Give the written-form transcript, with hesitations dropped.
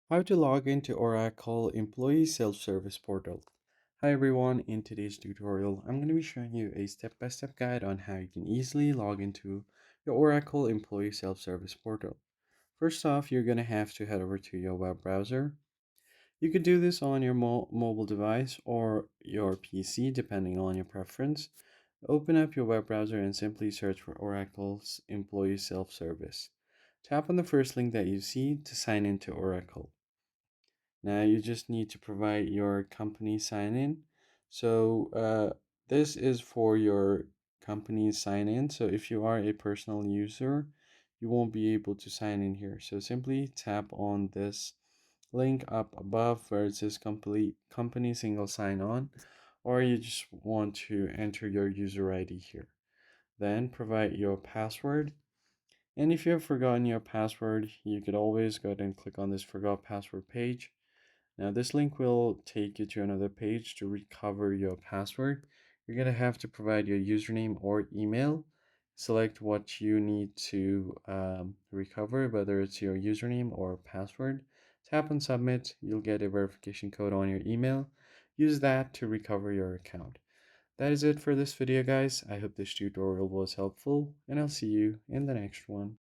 How to log into Oracle Employee Self-Service Portal. Hi everyone, in today's tutorial, I'm going to be showing you a step-by-step guide on how you can easily log into your Oracle Employee Self-Service Portal. First off, you're going to have to head over to your web browser. You could do this on your mobile device or your PC, depending on your preference. Open up your web browser and simply search for Oracle's Employee Self-Service. Tap on the first link that you see to sign into Oracle. Now you just need to provide your company sign in. So this is for your company sign in. So if you are a personal user, you won't be able to sign in here. So simply tap on this link up above where it says complete company single sign on, or you just want to enter your user ID here. Then provide your password. And if you have forgotten your password, you could always go ahead and click on this forgot password page. Now this link will take you to another page to recover your password. You're going to have to provide your username or email. Select what you need to recover, whether it's your username or password. Tap on submit. You'll get a verification code on your email. Use that to recover your account. That is it for this video, guys. I hope this tutorial was helpful, and I'll see you in the next one.